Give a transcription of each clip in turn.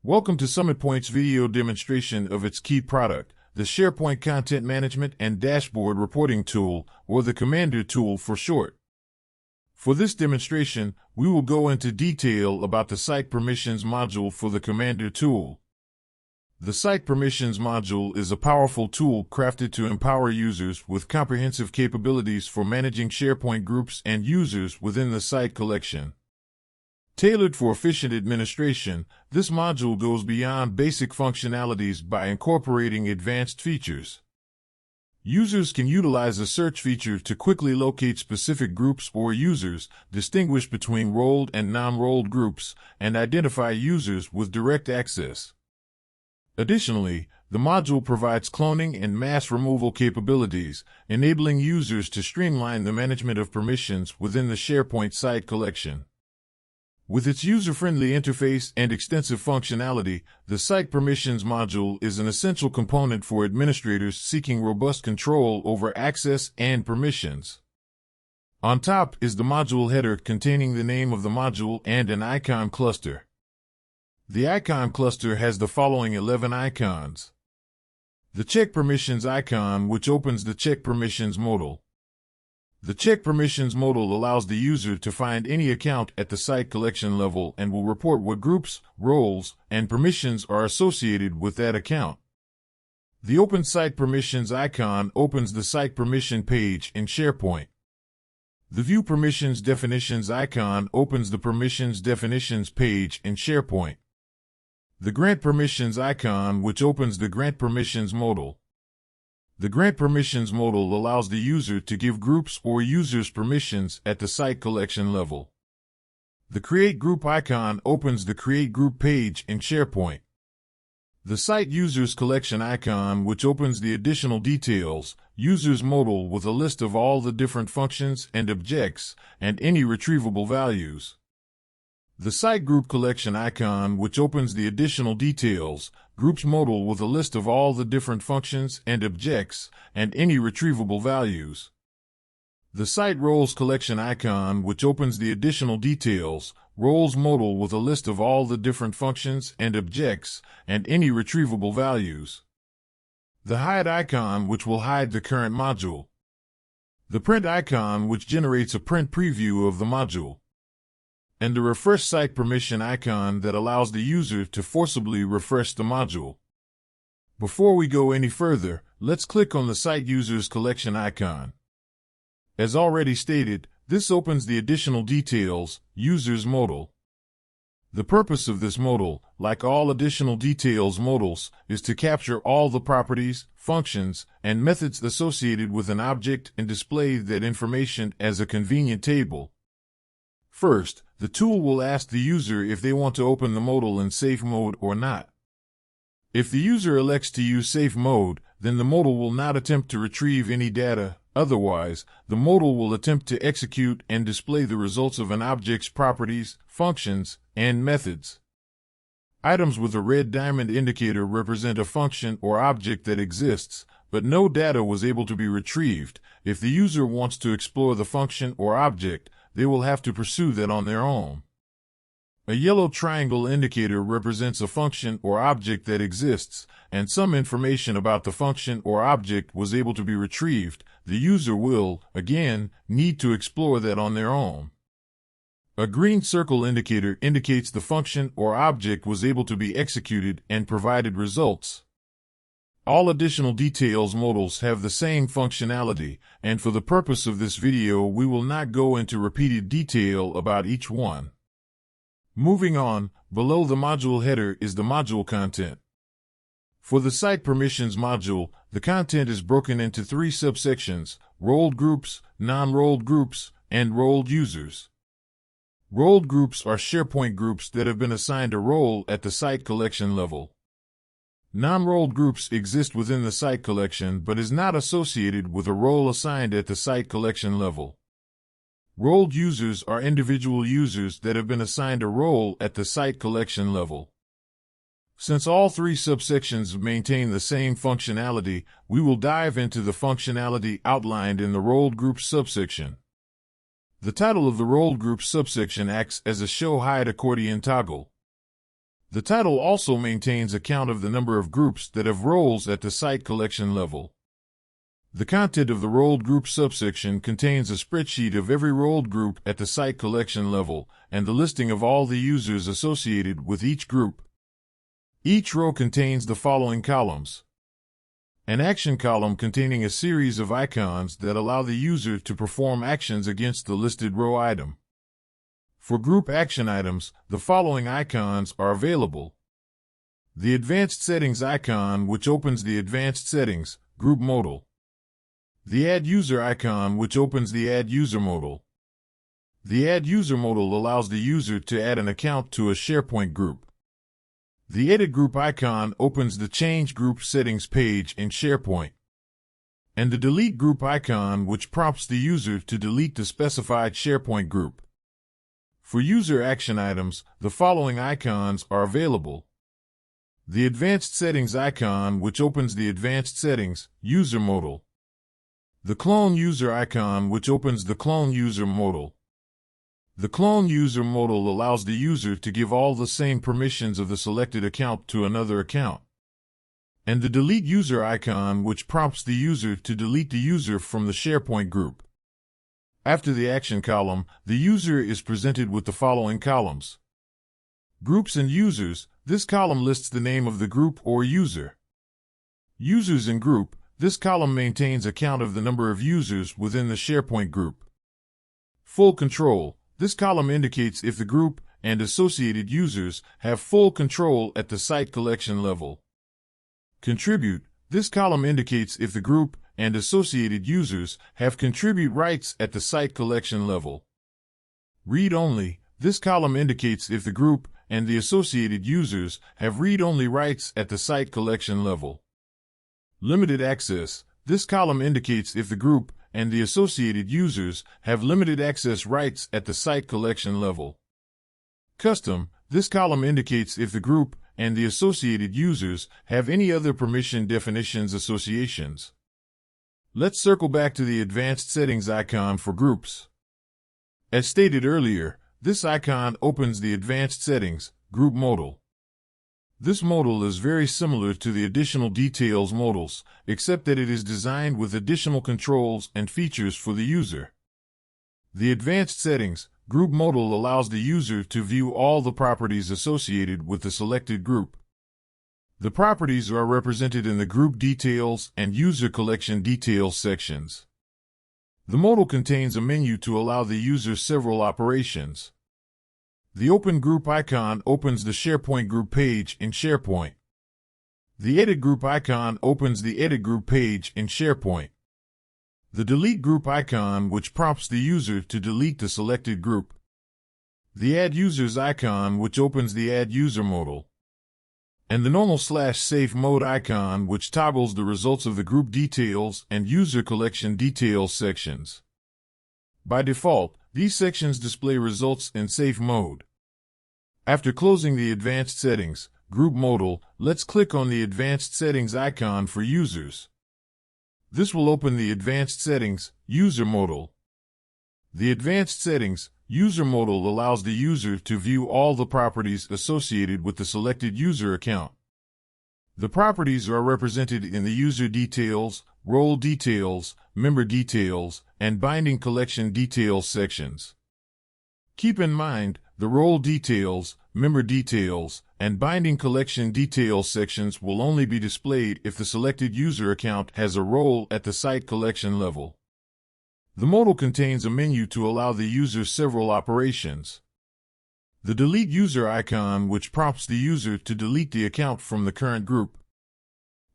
Welcome to SummitPoint's video demonstration of its key product, the SharePoint Content Management and Dashboard Reporting Tool, or the Commander tool for short. For this demonstration, we will go into detail about the Site Permissions module for the Commander tool. The Site Permissions module is a powerful tool crafted to empower users with comprehensive capabilities for managing SharePoint groups and users within the site collection. Tailored for efficient administration, this module goes beyond basic functionalities by incorporating advanced features. Users can utilize a search feature to quickly locate specific groups or users, distinguish between rolled and non-rolled groups, and identify users with direct access. Additionally, the module provides cloning and mass removal capabilities, enabling users to streamline the management of permissions within the SharePoint Site Collection. With its user-friendly interface and extensive functionality, the Site Permissions module is an essential component for administrators seeking robust control over access and permissions. On top is the module header containing the name of the module and an icon cluster. The icon cluster has the following 11 icons. The Check Permissions icon, which opens the Check Permissions modal. The Check Permissions modal allows the user to find any account at the site collection level and will report what groups, roles, and permissions are associated with that account. The Open Site Permissions icon opens the site permission page in SharePoint. The View Permissions Definitions icon opens the Permissions Definitions page in SharePoint. The Grant Permissions icon, which opens the Grant Permissions modal. The Grant Permissions modal allows the user to give groups or users permissions at the site collection level. The Create Group icon opens the Create Group page in SharePoint. The Site Users Collection icon, which opens the Additional Details, Users modal with a list of all the different functions and objects, and any retrievable values. The Site Group Collection icon, which opens the Additional Details, Groups modal with a list of all the different functions and objects, and any retrievable values. The Site Roles Collection icon, which opens the Additional Details, Roles modal with a list of all the different functions and objects, and any retrievable values. The Hide icon, which will hide the current module. The Print icon, which generates a print preview of the module. And the Refresh Site Permission icon that allows the user to forcibly refresh the module. Before we go any further, let's click on the Site Users Collection icon. As already stated, this opens the Additional Details, Users modal. The purpose of this modal, like all Additional Details modals, is to capture all the properties, functions, and methods associated with an object and display that information as a convenient table. First, the tool will ask the user if they want to open the modal in safe mode or not. If the user elects to use safe mode, then the modal will not attempt to retrieve any data. Otherwise, the modal will attempt to execute and display the results of an object's properties, functions, and methods. Items with a red diamond indicator represent a function or object that exists, but no data was able to be retrieved. If the user wants to explore the function or object, they will have to pursue that on their own. A yellow triangle indicator represents a function or object that exists, and some information about the function or object was able to be retrieved. The user will, again, need to explore that on their own. A green circle indicator indicates the function or object was able to be executed and provided results. All Additional Details modals have the same functionality, and for the purpose of this video we will not go into repeated detail about each one. Moving on, below the module header is the module content. For the Site Permissions module, the content is broken into 3 subsections: rolled groups, non-rolled groups, and rolled users. Rolled groups are SharePoint groups that have been assigned a role at the site collection level. Non-rolled groups exist within the site collection but is not associated with a role assigned at the site collection level. Rolled users are individual users that have been assigned a role at the site collection level. Since all 3 subsections maintain the same functionality, we will dive into the functionality outlined in the Rolled Groups subsection. The title of the Rolled Groups subsection acts as a Show Hide accordion toggle. The title also maintains a count of the number of groups that have roles at the site collection level. The content of the rolled group subsection contains a spreadsheet of every rolled group at the site collection level and the listing of all the users associated with each group. Each row contains the following columns. An action column containing a series of icons that allow the user to perform actions against the listed row item. For group action items, the following icons are available. The Advanced Settings icon, which opens the Advanced Settings group modal. The Add User icon, which opens the Add User modal. The Add User modal allows the user to add an account to a SharePoint group. The Edit Group icon opens the Change Group Settings page in SharePoint. And the Delete Group icon, which prompts the user to delete the specified SharePoint group. For user action items, the following icons are available. The Advanced Settings icon, which opens the Advanced Settings user modal. The Clone User icon, which opens the Clone User modal. The Clone User modal allows the user to give all the same permissions of the selected account to another account. And the Delete User icon, which prompts the user to delete the user from the SharePoint group. After the action column, the user is presented with the following columns. Groups and Users, this column lists the name of the group or user. Users and Group, this column maintains a count of the number of users within the SharePoint group. Full Control, this column indicates if the group and associated users have full control at the site collection level. Contribute, this column indicates if the group and associated users have contribute rights at the site collection level. Read Only, this column indicates if the group and the associated users have read-only rights at the site collection level. Limited Access, this column indicates if the group and the associated users have limited access rights at the site collection level. Custom, this column indicates if the group and the associated users have any other permission definitions associations. Let's circle back to the Advanced Settings icon for groups. As stated earlier, this icon opens the Advanced Settings group modal. This modal is very similar to the Additional Details modals, except that it is designed with additional controls and features for the user. The Advanced Settings group modal allows the user to view all the properties associated with the selected group. The properties are represented in the Group Details and User Collection Details sections. The modal contains a menu to allow the user several operations. The Open Group icon opens the SharePoint group page in SharePoint. The Edit Group icon opens the Edit Group page in SharePoint. The Delete Group icon, which prompts the user to delete the selected group. The Add Users icon, which opens the Add User modal. And the Normal/Safe Mode icon, which toggles the results of the Group Details and User Collection Details sections. By default, these sections display results in safe mode. After closing the Advanced Settings group modal, let's click on the Advanced Settings icon for users. This will open the Advanced Settings user modal. The Advanced Settings user modal allows the user to view all the properties associated with the selected user account. The properties are represented in the User Details, Role Details, Member Details, and Binding Collection Details sections. Keep in mind, the Role Details, Member Details, and Binding Collection Details sections will only be displayed if the selected user account has a role at the site collection level. The modal contains a menu to allow the user several operations. The Delete User icon, which prompts the user to delete the account from the current group.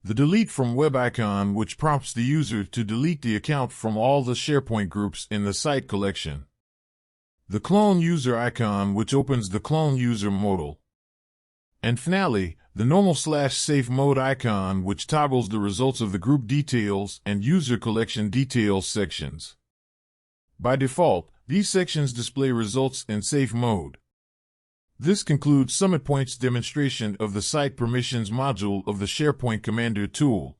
The Delete from Web icon, which prompts the user to delete the account from all the SharePoint groups in the site collection. The Clone User icon, which opens the Clone User modal. And finally, the Normal/Safe Mode icon, which toggles the results of the Group Details and User Collection Details sections. By default, these sections display results in safe mode. This concludes SummitPoint's demonstration of the Site Permissions module of the SharePoint Commander tool.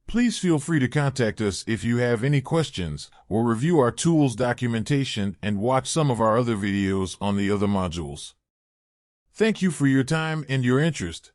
Please feel free to contact us if you have any questions, or review our tool's documentation and watch some of our other videos on the other modules. Thank you for your time and your interest.